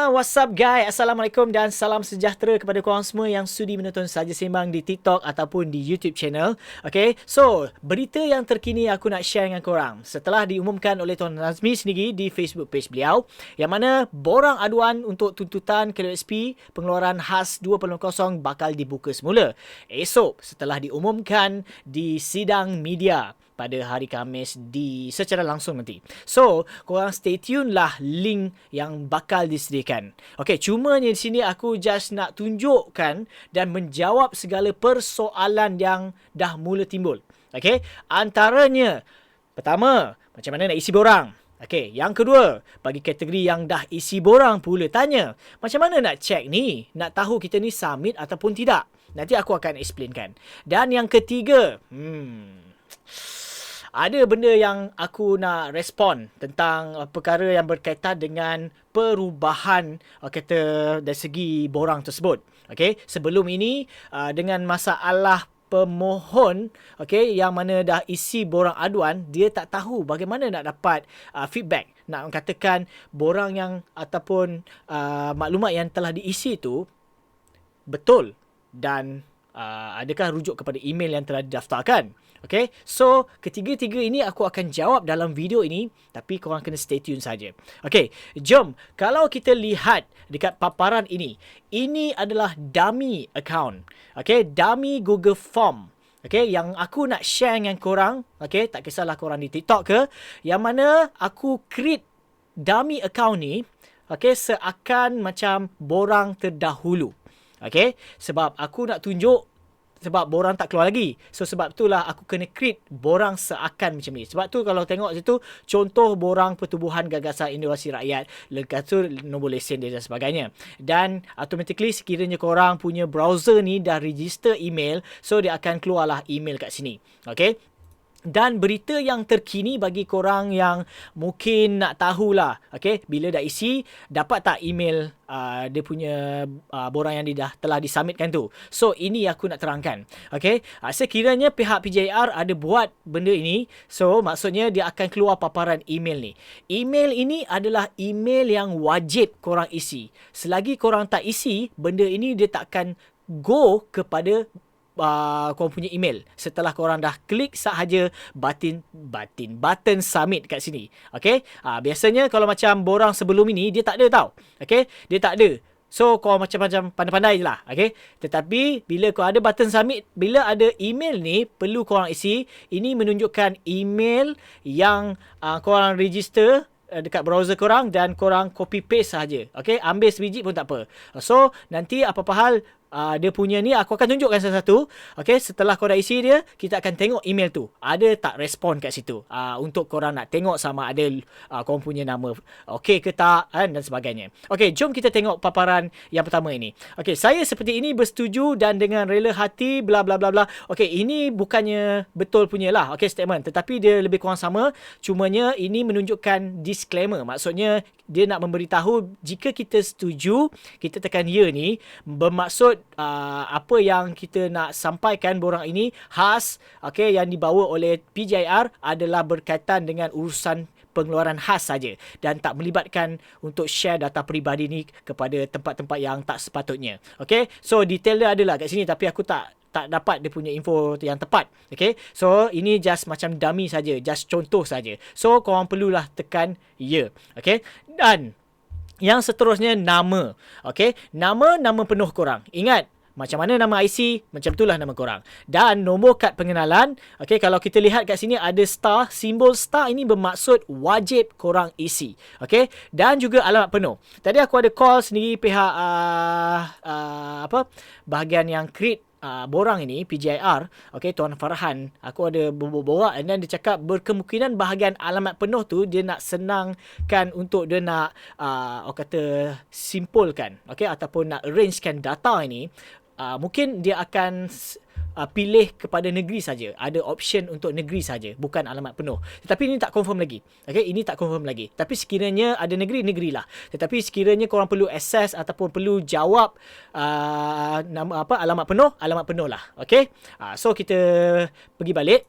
What's up guys? Assalamualaikum dan salam sejahtera kepada korang semua yang sudi menonton Saja Sembang di TikTok ataupun di YouTube channel. Okay, so berita yang terkini aku nak share dengan korang setelah diumumkan oleh Tuan Nazmi sendiri di Facebook page beliau, yang mana borang aduan untuk tuntutan KWSP pengeluaran khas 2.0 bakal dibuka semula esok setelah diumumkan di sidang media pada hari Khamis secara langsung nanti. So, korang stay tune lah link yang bakal disediakan. Okay, cumanya di sini aku just nak tunjukkan dan menjawab segala persoalan yang dah mula timbul. Okay, antaranya, pertama, macam mana nak isi borang? Okay, yang kedua, bagi kategori yang dah isi borang pula tanya, macam mana nak check ni? Nak tahu kita ni submit ataupun tidak? Nanti aku akan explainkan. Dan yang ketiga, ada benda yang aku nak respon tentang perkara yang berkaitan dengan perubahan kata dari segi borang tersebut. Okey, sebelum ini dengan masalah pemohon, okey, yang mana dah isi borang aduan, dia tak tahu bagaimana nak dapat feedback. Nak katakan borang yang ataupun maklumat yang telah diisi tu betul dan adakah rujuk kepada email yang telah didaftarkan. Okay, so ketiga-tiga ini aku akan jawab dalam video ini, tapi korang kena stay tune saja. Okay, jom. Kalau kita lihat dekat paparan ini adalah dummy account. Okay, dummy Google Form. Okay, yang aku nak share dengan korang, okay, tak kisahlah korang di TikTok ke, yang mana aku create dummy account ni, okay, seakan macam borang terdahulu. Okay, sebab aku nak tunjuk sebab borang tak keluar lagi. So sebab itulah aku kena create borang seakan macam ni. Sebab tu kalau tengok situ contoh borang Pertubuhan Gagasan Inovasi Rakyat, lepas tu nombor lesen dia dan sebagainya. Dan automatically sekiranya korang punya browser ni dah register email, so dia akan keluarlah email kat sini. Okay. Dan berita yang terkini bagi korang yang mungkin nak tahulah, okay, bila dah isi, dapat tak email dia punya borang yang dia dah telah disubmitkan tu. So, ini aku nak terangkan. Okay, sekiranya pihak PJR ada buat benda ini, so maksudnya dia akan keluar paparan email ni. Email ini adalah email yang wajib korang isi. Selagi korang tak isi, benda ini dia tak akan go kepada korang punya email setelah korang dah klik sahaja button submit kat sini. Okay, biasanya kalau macam borang sebelum ini dia tak ada tau. Okay, dia tak ada. So korang macam-macam pandai-pandai je lah. Okay, tetapi bila korang ada button submit, bila ada email ni perlu korang isi. Ini menunjukkan email yang korang register dekat browser korang dan korang copy paste sahaja. Okay, ambil sebiji pun tak apa. So nanti apa-apa hal dia punya ni aku akan tunjukkan satu-satu. Okay, setelah korang isi dia, kita akan tengok email tu ada tak respon kat situ, untuk korang nak tengok sama ada korang punya nama okay ke tak, dan sebagainya. Okay, jom kita tengok paparan yang pertama ini. Okay, saya seperti ini bersetuju dan dengan rela hati bla bla bla bla. Okay, ini bukannya betul punya lah, okay, statement, tetapi dia lebih kurang sama, cumanya ini menunjukkan disclaimer. Maksudnya dia nak memberitahu jika kita setuju, kita tekan ya ni, bermaksud apa yang kita nak sampaikan borang ini khas, okay, yang dibawa oleh PJR adalah berkaitan dengan urusan pengeluaran khas saja dan tak melibatkan untuk share data peribadi ni kepada tempat-tempat yang tak sepatutnya. Okay, so detail dia adalah kat sini tapi aku tak dapat dia punya info yang tepat. Okay, so ini just macam dummy saja, just contoh saja. So korang perlulah tekan ya. Okay, dan yang seterusnya nama. Okay, nama penuh korang. Ingat, macam mana nama IC, macam itulah nama korang. Dan nombor kad pengenalan. Okay, kalau kita lihat kat sini ada star. Simbol star ini bermaksud wajib korang isi. Okay, dan juga alamat penuh. Tadi aku ada call sendiri pihak bahagian yang create borang ini, PJR, okay, Tuan Farhan, aku ada borak dan dia cakap berkemungkinan bahagian alamat penuh tu dia nak senangkan untuk dia nak kata simpulkan, okay, ataupun nak arrangekan data ini. Mungkin dia akan pilih kepada negeri saja. Ada option untuk negeri saja, bukan alamat penuh. Tetapi ini tak confirm lagi. Okay, ini tak confirm lagi. Tapi sekiranya ada negeri-negerilah. Tetapi sekiranya korang perlu access ataupun perlu jawab alamat penuh lah. Okay, so kita pergi balik.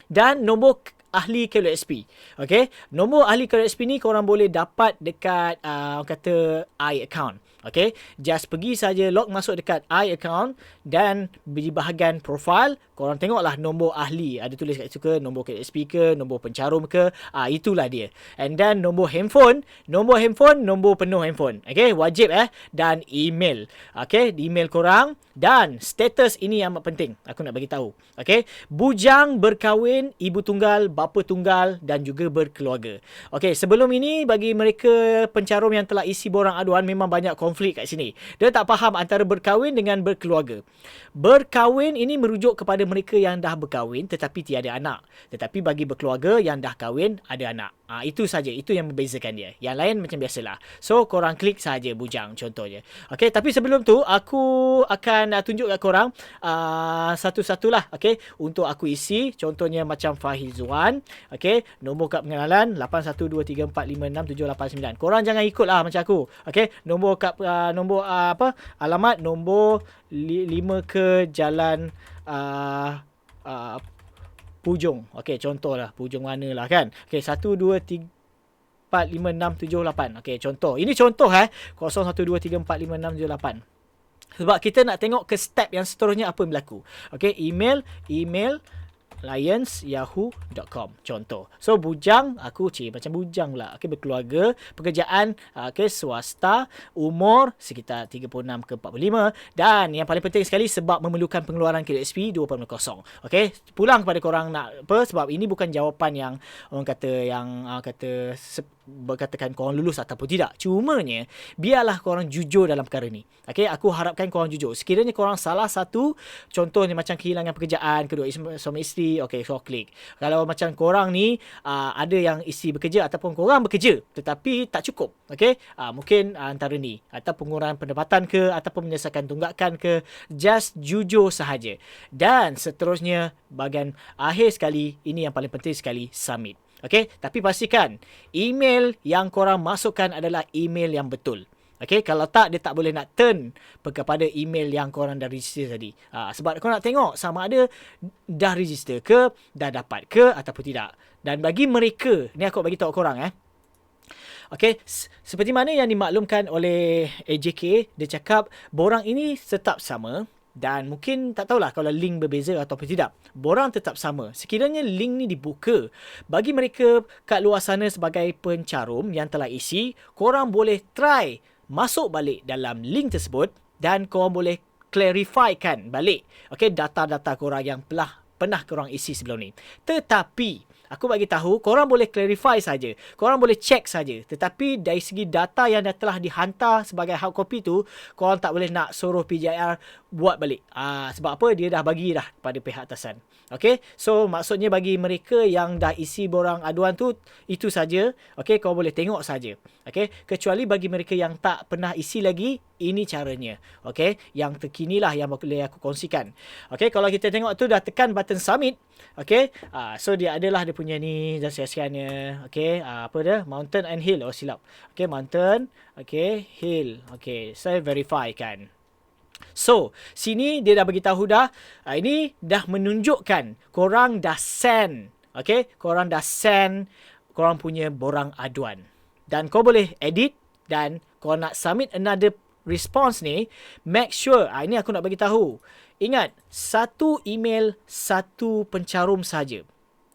Dan nombor ahli KLSP. Okay, nombor ahli KLSP ni korang boleh dapat dekat orang kata iAccount. Okay, just pergi saja log masuk dekat iAccount dan di bahagian profile korang tengoklah nombor ahli. Ada tulis kat situ ke nombor KLSP ke, nombor pencarum ke, itulah dia. And then nombor handphone, nombor penuh handphone. Okay, wajib dan email. Okay, email korang dan status ini amat penting. Aku nak bagi tahu. Okay, bujang, berkahwin, ibu tunggal, bapa tunggal dan juga berkeluarga. Okay, sebelum ini bagi mereka pencarum yang telah isi borang aduan memang banyak konflik kat sini. Dia tak faham antara berkahwin dengan berkeluarga. Berkahwin ini merujuk kepada mereka yang dah berkahwin tetapi tiada anak. Tetapi bagi berkeluarga yang dah kahwin ada anak. Itu saja, itu yang membezakan dia. Yang lain macam biasalah. So korang klik saja bujang contohnya. Okay, tapi sebelum tu aku akan tunjuk kat korang satu-satulah. Okay, untuk aku isi contohnya macam Fahizwan. Okay, nombor kad pengenalan 8123456789. Korang jangan ikutlah macam aku. Okay, nombor kad alamat nombor 5 ke jalan Pujung. Okey, contohlah Pujung mana lah kan. Okey, 1 2 3 4 5 6 7 8. Okey, contoh. Ini contoh 0 1 2 3 4 5 6 7 8. Sebab kita nak tengok ke step yang seterusnya apa yang berlaku. Okey, email lions@yahoo.com contoh. So bujang aku macam bujang pula. Okey, berkeluarga, pekerjaan swasta, umur sekitar 36 ke 45 dan yang paling penting sekali sebab memerlukan pengeluaran KLSP 2.0. Okey, pulang kepada korang nak apa sebab ini bukan jawapan yang orang kata berkatakan korang lulus ataupun tidak. Cumanya biarlah korang jujur dalam perkara ni. Okey, aku harapkan korang jujur. Sekiranya korang salah satu, contohnya macam kehilangan pekerjaan, kedua suami isteri, okey, so klik. Kalau macam korang ni ada yang isteri bekerja ataupun korang bekerja tetapi tak cukup, okey, mungkin antara ni atau pengurangan pendapatan ke ataupun menyelesaikan tunggakan ke, just jujur sahaja. Dan seterusnya bahagian akhir sekali, ini yang paling penting sekali, submit. Okey, tapi pastikan email yang korang masukkan adalah email yang betul. Okey, kalau tak dia tak boleh nak turn kepada email yang korang dah register tadi. Sebab korang nak tengok sama ada dah register ke, dah dapat ke ataupun tidak. Dan bagi mereka, ni aku bagi tahu korang Okey, seperti mana yang dimaklumkan oleh AJK, dia cakap borang ini tetap sama. Dan mungkin tak tahulah kalau link berbeza ataupun tidak. Borang tetap sama. Sekiranya link ni dibuka, bagi mereka kat luar sana sebagai pencarum yang telah isi, korang boleh try masuk balik dalam link tersebut dan korang boleh clarifikan balik data-data korang yang pernah korang isi sebelum ni. Tetapi aku bagi tahu, korang boleh clarify saja. Korang boleh check saja. Tetapi dari segi data yang dah telah dihantar sebagai hard copy tu, korang tak boleh nak suruh PJIR buat balik. Sebab apa? Dia dah bagi dah kepada pihak atasan. Okay? So, maksudnya bagi mereka yang dah isi borang aduan tu, itu saja. Okay? Korang boleh tengok saja. Okay? Kecuali bagi mereka yang tak pernah isi lagi, ini caranya. Okay? Yang terkinilah yang boleh aku kongsikan. Okay? Kalau kita tengok tu dah tekan button submit. Okay? So, dia adalah dia punya ni dan sekian-sekiannya. Okay? Apa dia? Mountain and hill. Oh, silap. Okay? Mountain. Okay? Hill. Okay? Saya verify kan. So, sini dia dah beritahu dah. Ini dah menunjukkan korang dah send. Okay? Korang dah send korang punya borang aduan. Dan kau boleh edit dan kau nak submit another response ni, make sure, ini aku nak bagi tahu. Ingat, satu email, satu pencarum saja.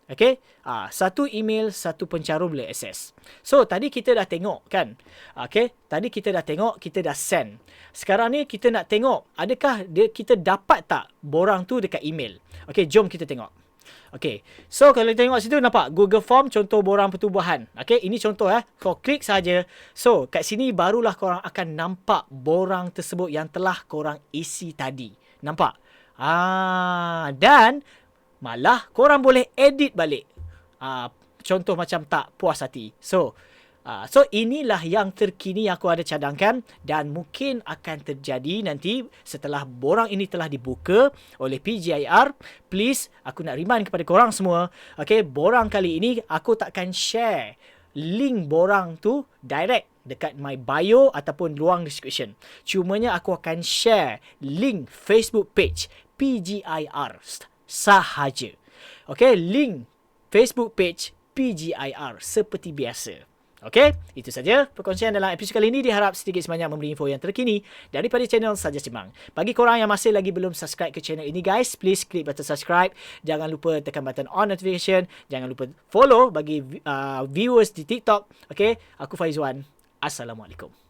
Okay? Satu email, satu pencarum boleh access. So, tadi kita dah tengok kan? Okay? Tadi kita dah tengok, kita dah send. Sekarang ni kita nak tengok, adakah kita dapat tak borang tu dekat email? Okay, jom kita tengok. Okay, so kalau tengok situ nampak Google Form contoh borang pertubuhan. Okay, ini contoh kau klik saja. So, kat sini barulah korang akan nampak borang tersebut yang telah korang isi tadi. Nampak? Dan malah korang boleh edit balik. Contoh macam tak puas hati. So inilah yang terkini yang aku ada cadangkan dan mungkin akan terjadi nanti setelah borang ini telah dibuka oleh PJIR. Please, aku nak remind kepada korang semua, okay, borang kali ini aku takkan share link borang tu direct dekat my bio ataupun ruang description. Cumanya aku akan share link Facebook page PJIR sahaja. Okay, link Facebook page PGIR seperti biasa. Okey, itu saja perkongsian dalam episod kali ini. Diharap sedikit sebanyak memberi info yang terkini daripada channel Saja Simbang. Bagi korang yang masih lagi belum subscribe ke channel ini guys, please klik button subscribe. Jangan lupa tekan button on notification. Jangan lupa follow bagi viewers di TikTok. Okey, aku Faizwan. Assalamualaikum.